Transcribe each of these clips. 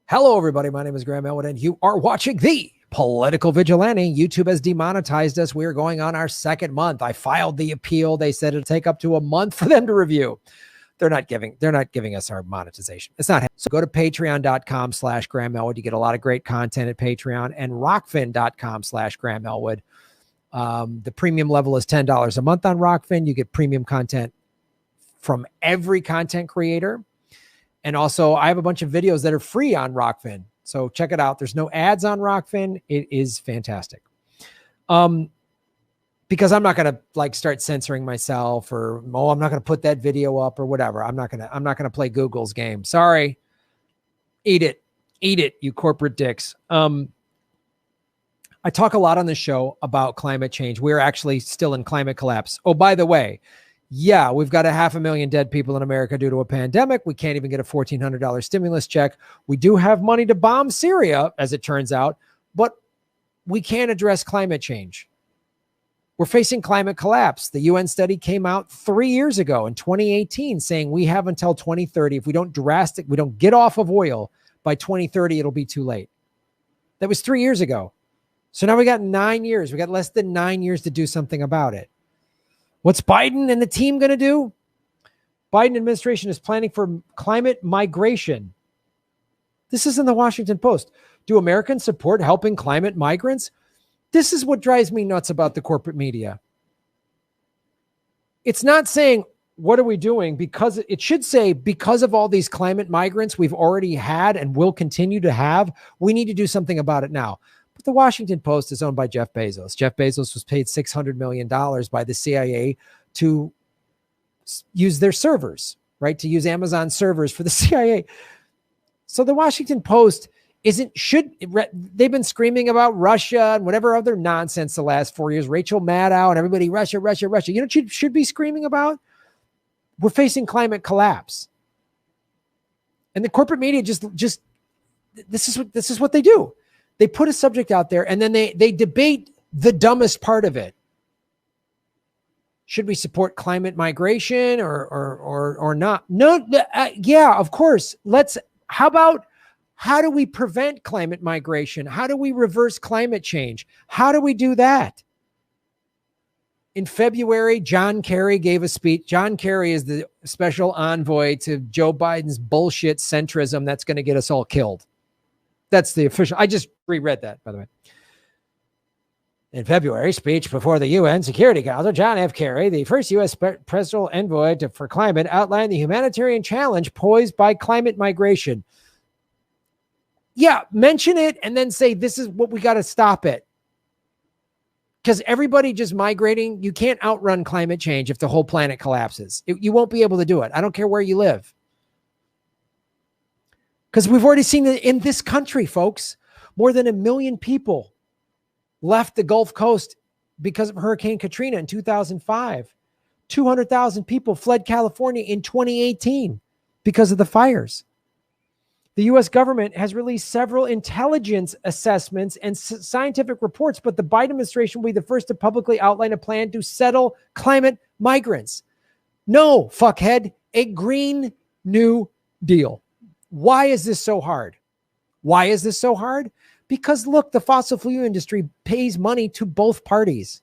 Hello, everybody. My name is Graham Elwood, and you are watching the Political Vigilante. YouTube has demonetized us. We are going on our second month. I filed the appeal. They said it'll take up to a month for them to review. They're not giving us our monetization. It's not. So go to patreon.com/Graham Elwood. You get a lot of great content at Patreon, and rockfin.com/Graham Elwood. The premium level is $10 a month on Rockfin. You get premium content from every content creator. And also, I have a bunch of videos that are free on Rockfin. So check it out. There's no ads on Rockfin. It is fantastic. Because I'm not going to start censoring myself or, I'm not going to put that video up or whatever. I'm not going to play Google's game. Sorry. Eat it, you corporate dicks. I talk a lot on the show about climate change. We're actually still in climate collapse. Oh, by the way, yeah, we've got 500,000 dead people in America due to a pandemic. We can't even get a $1,400 stimulus check. We do have money to bomb Syria, as it turns out, but we can't address climate change. We're facing climate collapse. The UN study came out 3 years ago in 2018 saying we have until 2030. If we don't get off of oil by 2030, it'll be too late. That was 3 years ago. So now we got 9 years. We got less than 9 years to do something about it. What's Biden and the team going to do? Biden administration is planning for climate migration. This is in the Washington Post. Do Americans support helping climate migrants? This is what drives me nuts about the corporate media. It's not saying, what are we doing? Because it should say, because of all these climate migrants we've already had and will continue to have, we need to do something about it now. But the Washington Post is owned by Jeff Bezos. Jeff Bezos was paid $600 million by the CIA to use their servers, right? To use Amazon servers for the CIA. So the Washington Post they've been screaming about Russia and whatever other nonsense the last 4 years. Rachel Maddow and everybody, Russia. You know what you should be screaming about? We're facing climate collapse. And the corporate media just this is what they do. They put a subject out there and then they debate the dumbest part of it. Should we support climate migration or not? No, yeah, of course. How do we prevent climate migration? How do we reverse climate change? How do we do that? In February, John Kerry gave a speech. John Kerry is the special envoy to Joe Biden's bullshit centrism that's going to get us all killed. That's the official. I just reread that, by the way. In February, speech before the UN Security Council, John F. Kerry, the first U.S. presidential envoy for climate, outlined the humanitarian challenge posed by climate migration. Yeah, mention it and then say, this is what we got to stop it. Because everybody just migrating, you can't outrun climate change if the whole planet collapses. You won't be able to do it. I don't care where you live. Because we've already seen it in this country, folks. More than 1 million people left the Gulf Coast because of Hurricane Katrina in 2005. 200,000 people fled California in 2018 because of the fires. The U.S. government has released several intelligence assessments and scientific reports, but the Biden administration will be the first to publicly outline a plan to settle climate migrants. No, fuckhead, a Green New Deal. Why is this so hard? Why is this so hard? Because look, the fossil fuel industry pays money to both parties.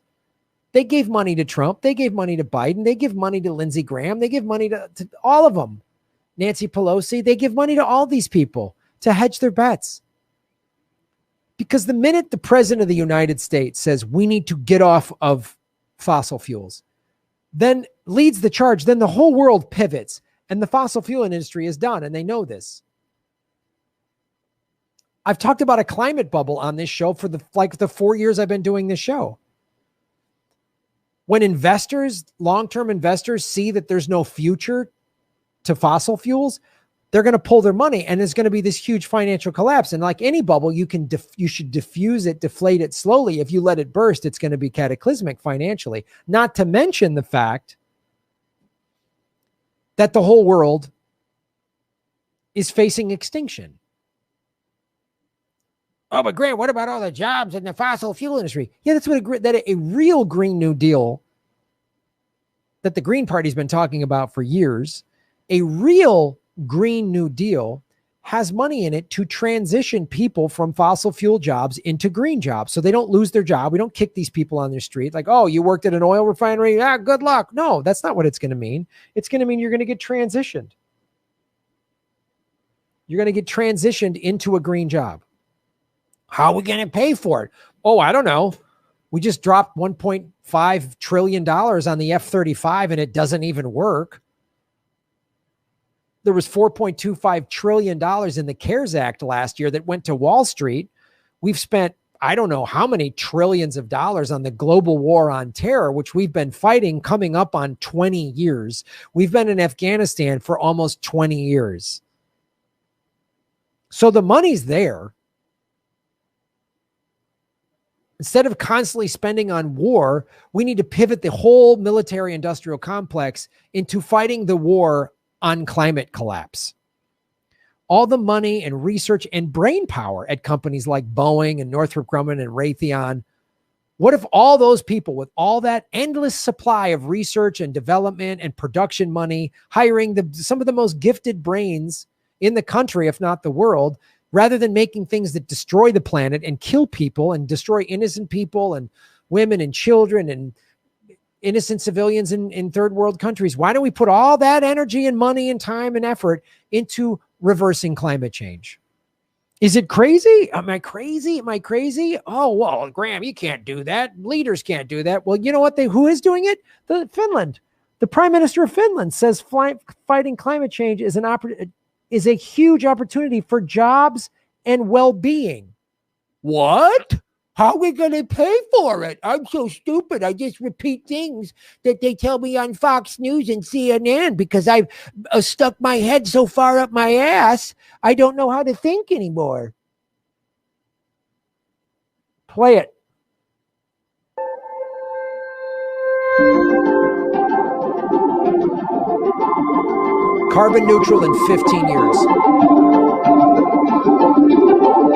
They gave money to Trump. They gave money to Biden. They give money to Lindsey Graham. They give money to all of them. Nancy Pelosi, they give money to all these people to hedge their bets. Because the minute the president of the United States says we need to get off of fossil fuels, then leads the charge, then the whole world pivots. And the fossil fuel industry is done, and they know this. I've talked about a climate bubble on this show for the 4 years I've been doing this show. When investors, long-term investors, see that there's no future to fossil fuels, they're going to pull their money, and there's going to be this huge financial collapse. And like any bubble, you should diffuse it, deflate it slowly. If you let it burst, it's going to be cataclysmic financially. Not to mention the fact that the whole world is facing extinction. Oh, but Grant, what about all the jobs in the fossil fuel industry? Yeah, that's what a real Green New Deal that the Green Party's been talking about for years, a real Green New Deal has money in it to transition people from fossil fuel jobs into green jobs so they don't lose their job. We don't kick these people on their street like, oh, you worked at an oil refinery. Good luck. No, that's not what it's going to mean. It's going to mean you're going to get transitioned. You're going to get transitioned into a green job. How are we going to pay for it? Oh, I don't know. We just dropped $1.5 trillion on the F-35 and it doesn't even work. There was $4.25 trillion in the CARES Act last year that went to Wall Street. We've spent, I don't know how many trillions of dollars on the global war on terror, which we've been fighting coming up on 20 years. We've been in Afghanistan for almost 20 years. So the money's there. Instead of constantly spending on war, we need to pivot the whole military industrial complex into fighting the war on climate collapse. All the money and research and brain power at companies like Boeing and Northrop Grumman and Raytheon. What if all those people with all that endless supply of research and development and production money, hiring some of the most gifted brains in the country, if not the world, rather than making things that destroy the planet and kill people and destroy innocent people and women and children and innocent civilians in third world countries, why don't we put all that energy and money and time and effort into reversing climate change? Is it crazy? Am I crazy? Am I crazy? Oh, well, Graham, you can't do that. Leaders can't do that. Well, you know what? Who is doing it? Finland. The Prime Minister of Finland says fighting climate change is a huge opportunity for jobs and well-being. What? How are we going to pay for it? I'm so stupid. I just repeat things that they tell me on Fox News and CNN because I've stuck my head so far up my ass, I don't know how to think anymore. Play it. Carbon neutral in 15 years.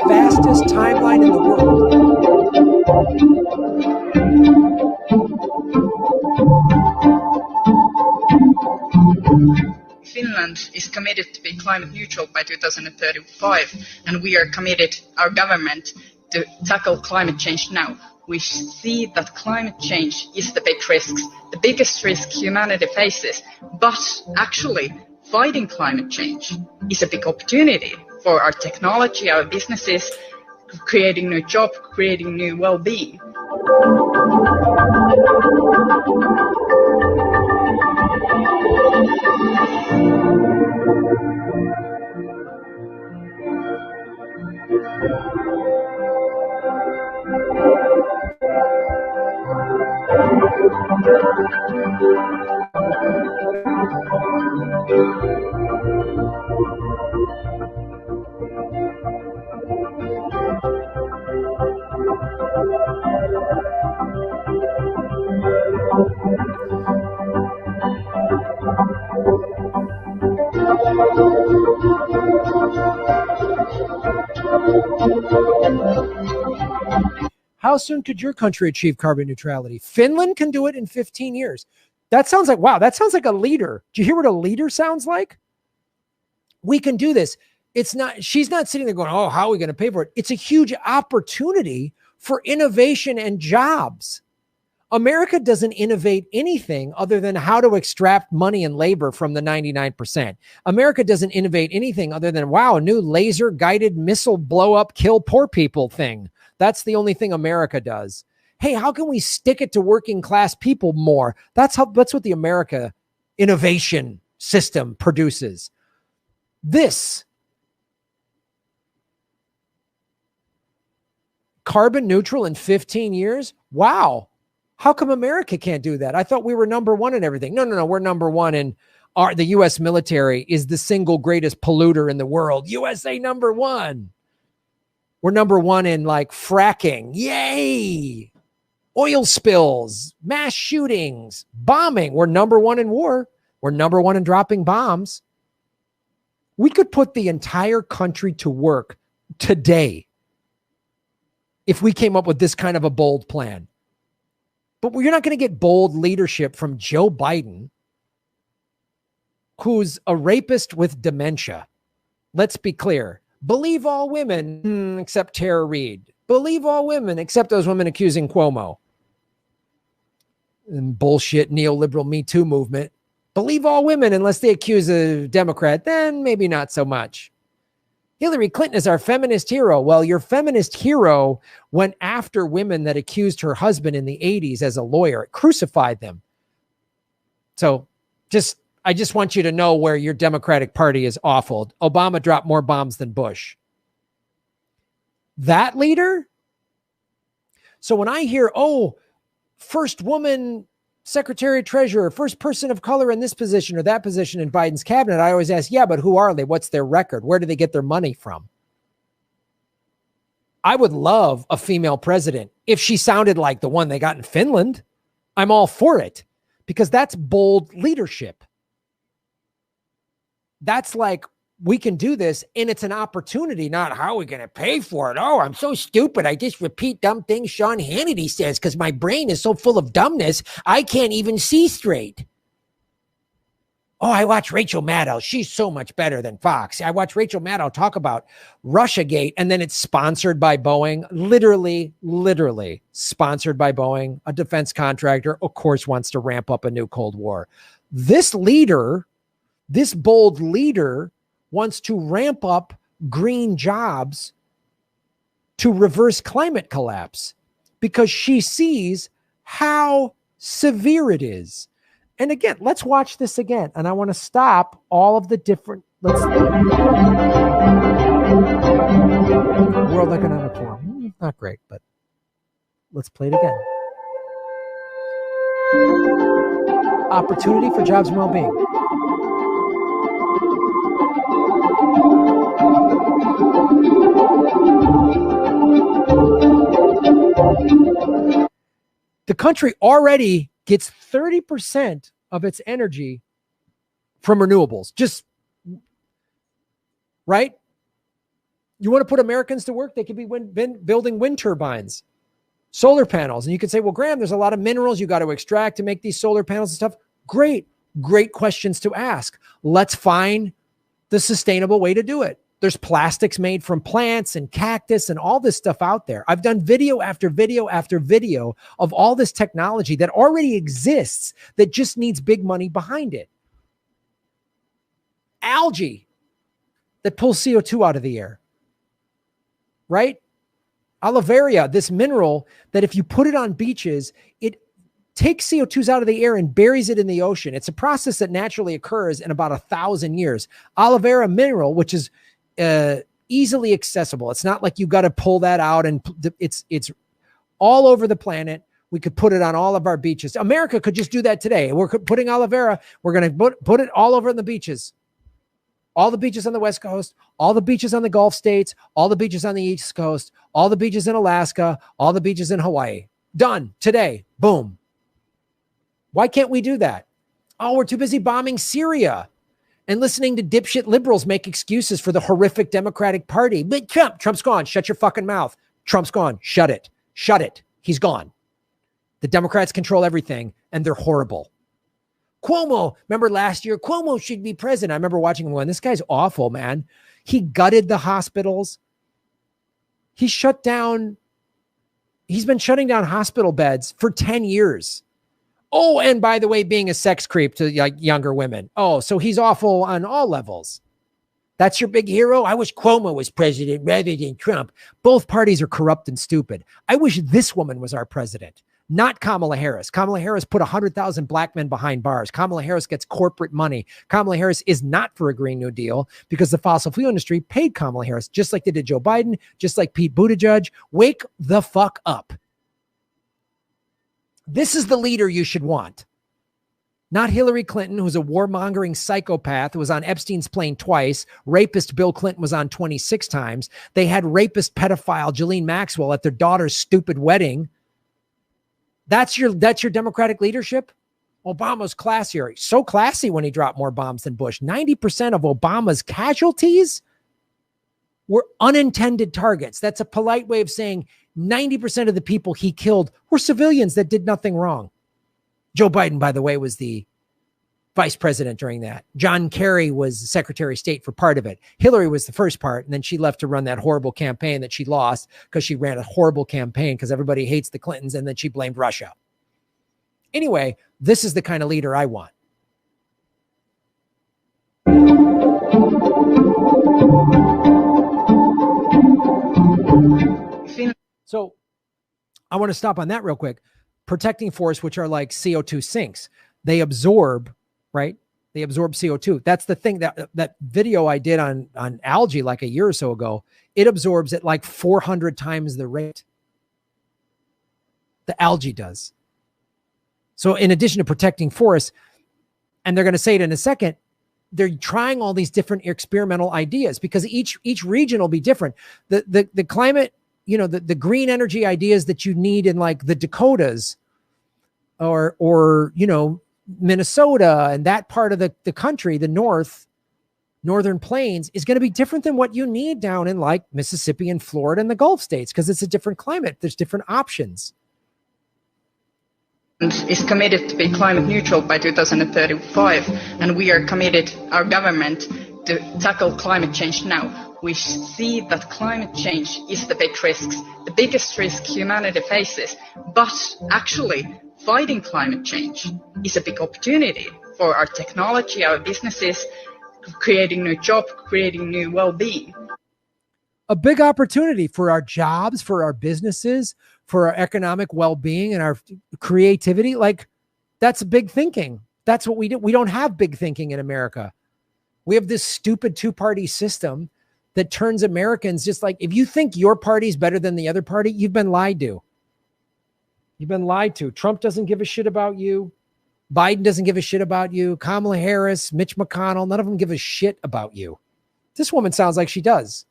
Fastest timeline in the world. Finland is committed to be climate neutral by 2035, and we are committed, our government, to tackle climate change now. We see that climate change is the big risks, the biggest risk humanity faces, but actually fighting climate change is a big opportunity for our technology, our businesses, creating new jobs, creating new well-being. How soon could your country achieve carbon neutrality? Finland can do it in 15 years. That sounds like, wow, that sounds like a leader. Do you hear what a leader sounds like? We can do this. She's not sitting there going, oh, how are we going to pay for it? It's a huge opportunity for innovation and jobs. America doesn't innovate anything other than how to extract money and labor from the 99%. America doesn't innovate anything other than, wow, a new laser guided missile blow up, kill poor people thing. That's the only thing America does. Hey, how can we stick it to working class people more? That's what the America innovation system produces. This carbon neutral in 15 years. Wow. How come America can't do that? I thought we were number one in everything. No. We're number one in the U.S. military is the single greatest polluter in the world. USA number one. We're number one in like fracking. Yay. Oil spills, mass shootings, bombing. We're number one in war. We're number one in dropping bombs. We could put the entire country to work today if we came up with this kind of a bold plan. But you're not going to get bold leadership from Joe Biden, who's a rapist with dementia. let's be clear. Believe all women except Tara Reid. Believe all women except those women accusing Cuomo. And bullshit neoliberal Me Too movement. Believe all women unless they accuse a Democrat, then maybe not so much. Hillary Clinton is our feminist hero. Well, your feminist hero went after women that accused her husband in the 80s as a lawyer. It crucified them. So I just want you to know where your Democratic Party is awful. Obama dropped more bombs than Bush. That leader? So when I hear, first woman secretary treasurer, first person of color in this position or that position in Biden's cabinet, I always ask, yeah, but who are they? What's their record? Where do they get their money from? I would love a female president if she sounded like the one they got in Finland. I'm all for it because that's bold leadership. That's like, we can do this, and it's an opportunity, not how are we going to pay for it? Oh, I'm so stupid. I just repeat dumb things Sean Hannity says because my brain is so full of dumbness, I can't even see straight. Oh, I watch Rachel Maddow. She's so much better than Fox. I watch Rachel Maddow talk about Russiagate, and then it's sponsored by Boeing. Literally sponsored by Boeing. A defense contractor, of course, wants to ramp up a new Cold War. This leader, this bold leader, wants to ramp up green jobs to reverse climate collapse because she sees how severe it is. And again, let's watch this again. And I want to stop all of the different, World Economic Forum. Not great, but let's play it again. Opportunity for jobs and well-being. The country already gets 30% of its energy from renewables. Just, right? You want to put Americans to work? They could be building wind turbines, solar panels. And you could say, well, Graham, there's a lot of minerals you got to extract to make these solar panels and stuff. Great questions to ask. Let's find the sustainable way to do it. There's plastics made from plants and cactus and all this stuff out there. I've done video after video after video of all this technology that already exists that just needs big money behind it. Algae that pulls CO2 out of the air, right? Aloe vera, this mineral that if you put it on beaches, it takes CO2s out of the air and buries it in the ocean. It's a process that naturally occurs in about 1,000 years. Aloe vera mineral, which is easily accessible. It's not like you got to pull that out, and it's all over the planet. We could put it on all of our beaches. America could just do that today. We're putting aloe vera. We're going to put it all over the beaches. All the beaches on the West Coast, all the beaches on the Gulf states, all the beaches on the East Coast, all the beaches in Alaska, all the beaches in Hawaii. Done today. Boom. Why can't we do that? Oh, we're too busy bombing Syria and listening to dipshit liberals make excuses for the horrific Democratic Party. But Trump's gone. Shut your fucking mouth. Trump's gone. Shut it. Shut it. He's gone. The Democrats control everything, and they're horrible. Cuomo, remember last year, Cuomo should be president. I remember watching him going, this guy's awful, man. He gutted the hospitals. He's been shutting down hospital beds for 10 years. Oh, and by the way, being a sex creep to younger women. Oh, so he's awful on all levels. That's your big hero? I wish Cuomo was president rather than Trump. Both parties are corrupt and stupid. I wish this woman was our president. Not Kamala Harris. Kamala Harris put 100,000 black men behind bars. Kamala Harris gets corporate money. Kamala Harris is not for a Green New Deal because the fossil fuel industry paid Kamala Harris, just like they did Joe Biden, just like Pete Buttigieg. Wake the fuck up. This is the leader you should want. Not Hillary Clinton, who's a warmongering psychopath who was on Epstein's plane twice. Rapist Bill Clinton was on 26 times. They had rapist pedophile Ghislaine Maxwell at their daughter's stupid wedding. That's your Democratic leadership? Obama's classier. So classy when he dropped more bombs than Bush. 90% of Obama's casualties were unintended targets. That's a polite way of saying 90% of the people he killed were civilians that did nothing wrong. Joe Biden, by the way, was the vice president during that. John Kerry was Secretary of State for part of it. Hillary was the first part, and then she left to run that horrible campaign that she lost because she ran a horrible campaign because everybody hates the Clintons, and then she blamed Russia. Anyway, this is the kind of leader I want. So I want to stop on that real quick. Protecting forests, which are like CO2 sinks, they absorb, right? They absorb CO2. That's the thing that video I did on algae like a year or so ago. It absorbs at like 400 times the rate the algae does. So in addition to protecting forests, and they're going to say it in a second, they're trying all these different experimental ideas because each region will be different. The climate, you know, the green energy ideas that you need in like the Dakotas or you know, Minnesota and that part of the country, the northern plains, is going to be different than what you need down in like Mississippi and Florida and the Gulf states because it's a different climate. There's different options. Is committed to be climate neutral by 2035, and we are committed, our government, to tackle climate change now. We see that climate change is the big risks, the biggest risk humanity faces, but actually fighting climate change is a big opportunity for our technology, our businesses, creating new jobs, creating new well-being. A big opportunity for our jobs, for our businesses, for our economic well-being and our creativity. Like, that's big thinking. That's what we do. We don't have big thinking in America. We have this stupid two-party system that turns Americans just like, if you think your party's better than the other party, you've been lied to. You've been lied to. Trump doesn't give a shit about you. Biden doesn't give a shit about you. Kamala Harris, Mitch McConnell, none of them give a shit about you. This woman sounds like she does.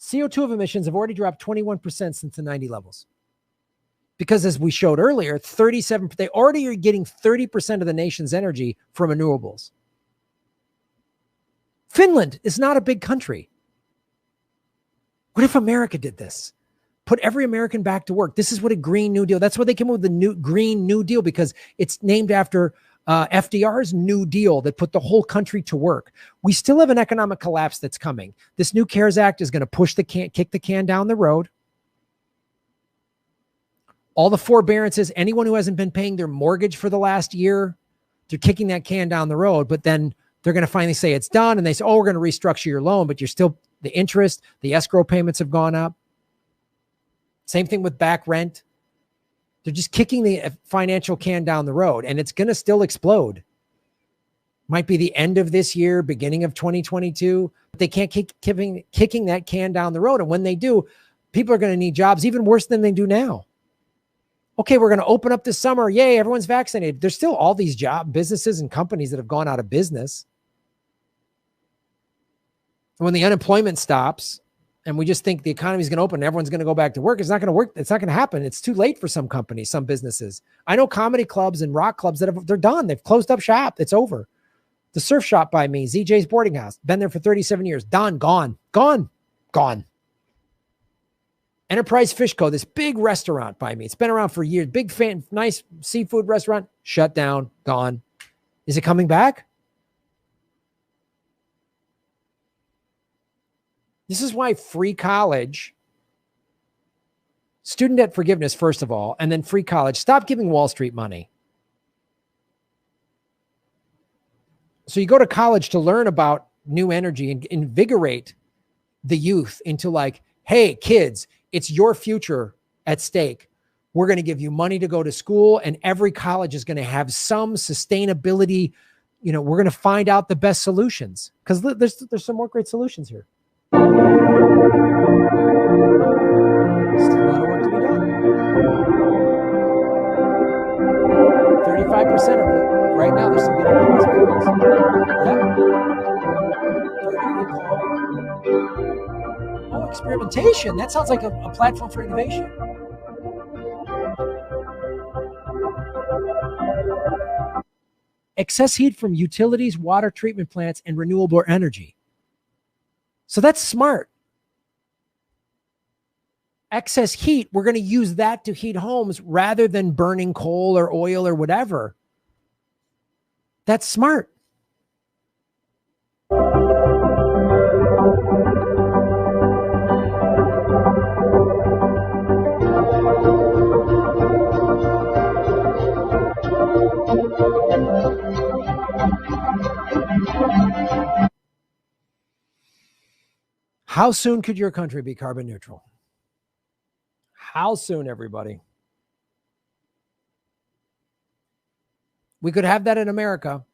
CO2 of emissions have already dropped 21% since the 90 levels. Because as we showed earlier, they already are getting 30% of the nation's energy from renewables. Finland is not a big country. What if America did this? Put every American back to work. This is what a Green New Deal. That's why they came up with the new Green New Deal, because it's named after FDR's New Deal that put the whole country to work. We still have an economic collapse that's coming. This new CARES Act is going to kick the can down the road. All the forbearances, anyone who hasn't been paying their mortgage for the last year, they're kicking that can down the road. But then they're going to finally say it's done. And they say, oh, we're going to restructure your loan, but you're still, the interest, the escrow payments have gone up. Same thing with back rent. They're just kicking the financial can down the road, and it's going to still explode. Might be the end of this year, beginning of 2022. But they can't keep kicking that can down the road. And when they do, people are going to need jobs even worse than they do now. Okay, we're going to open up this summer. Yay, everyone's vaccinated. There's still all these businesses and companies that have gone out of business. When the unemployment stops, and we just think the economy is going to open and everyone's going to go back to work, it's not going to work. It's not going to happen. It's too late for some companies, some businesses. I know comedy clubs and rock clubs they're done. They've closed up shop. It's over. The surf shop by me, ZJ's Boarding House, been there for 37 years. Done, gone. Enterprise Fish Co., this big restaurant by me. It's been around for years. Big fan, nice seafood restaurant. Shut down, gone. Is it coming back? This is why free college, student debt forgiveness, first of all, and then free college. Stop giving Wall Street money. So you go to college to learn about new energy and invigorate the youth into like, hey, kids, it's your future at stake. We're going to give you money to go to school, and every college is going to have some sustainability. You know, we're going to find out the best solutions, because there's some more great solutions here. Still a lot of work to be done. 35% of it right now. There's some good ideas. Yeah. Oh, experimentation. That sounds like a platform for innovation. Excess heat from utilities, water treatment plants, and renewable energy. So that's smart. excess heat, we're going to use that to heat homes rather than burning coal or oil or whatever. That's smart. How soon could your country be carbon neutral? How soon, everybody? We could have that in America.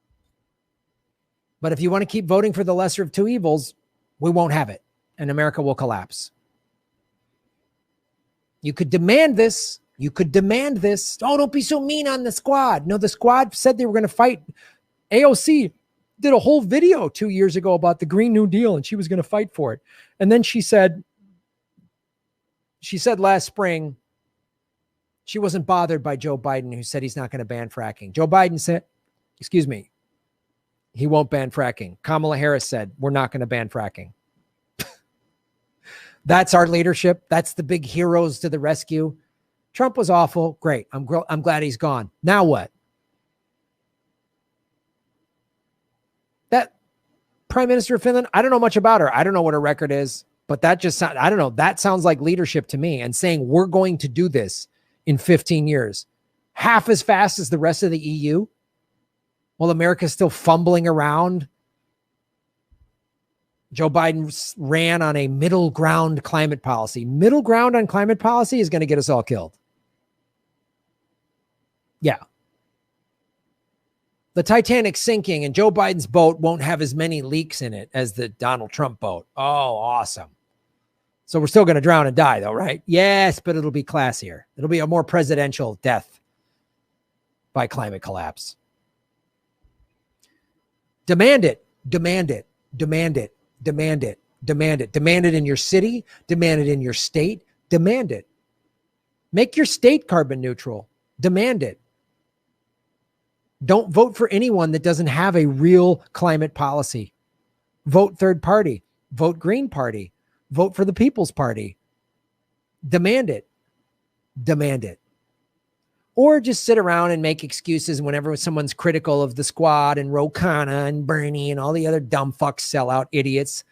But if you want to keep voting for the lesser of two evils, we won't have it, and America will collapse. You could demand this. You could demand this. Oh, don't be so mean on the squad. No, the squad said they were going to fight. AOC did a whole video 2 years ago about the Green New Deal, and she was going to fight for it. And then she said last spring she wasn't bothered by Joe Biden, who said he's not going to ban fracking. Joe Biden said, he won't ban fracking. Kamala Harris said, we're not going to ban fracking. That's our leadership. That's the big heroes to the rescue. Trump was awful. Great. I'm glad he's gone. Now what? That Prime Minister of Finland, I don't know much about her. I don't know what her record is, but that just sounds, I don't know. That sounds like leadership to me, and saying we're going to do this in 15 years, half as fast as the rest of the EU, while America's still fumbling around. Joe Biden ran on a middle ground climate policy. Middle ground on climate policy is going to get us all killed. Yeah. The Titanic's sinking, and Joe Biden's boat won't have as many leaks in it as the Donald Trump boat. Oh, awesome. So we're still going to drown and die, though, right? Yes, but it'll be classier. It'll be a more presidential death by climate collapse. Demand it. Demand it. Demand it. Demand it. Demand it. Demand it in your city. Demand it in your state. Demand it. Make your state carbon neutral. Demand it. Don't vote for anyone that doesn't have a real climate policy. Vote third party. Vote Green Party. Vote for the People's Party. Demand it. Demand it. Or just sit around and make excuses whenever someone's critical of the squad and Ro Khanna and Bernie and all the other dumb fucks, sellout idiots.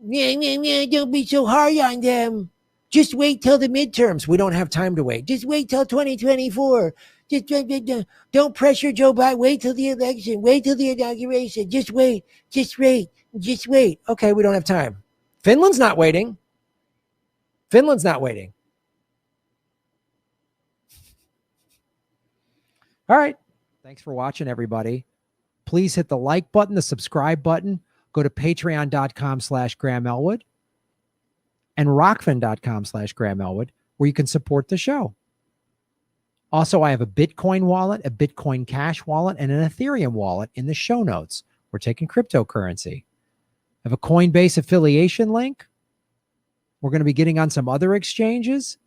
Don't be so hard on them. Just wait till the midterms. We don't have time to wait. Just wait till 2024. Just don't pressure Joe Biden. Wait till the election. Wait till the inauguration. Just wait. Just wait. Just wait. Okay, we don't have time. Finland's not waiting. Finland's not waiting. All right. Thanks for watching, everybody. Please hit the like button, the subscribe button. Go to patreon.com/Graham Elwood and rockfin.com/Graham Elwood, where you can support the show. Also, I have a Bitcoin wallet, a Bitcoin Cash wallet, and an Ethereum wallet in the show notes. We're taking cryptocurrency. I have a Coinbase affiliation link. We're going to be getting on some other exchanges.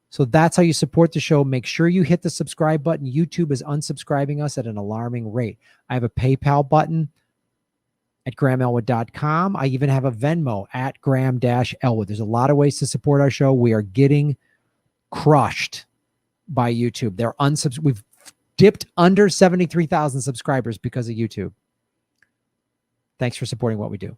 So that's how you support the show. Make sure you hit the subscribe button. YouTube is unsubscribing us at an alarming rate. I have a PayPal button at GrahamElwood.com. I even have a Venmo at Graham-Elwood. There's a lot of ways to support our show. We are getting crushed by YouTube. We've dipped under 73,000 subscribers because of YouTube. Thanks for supporting what we do.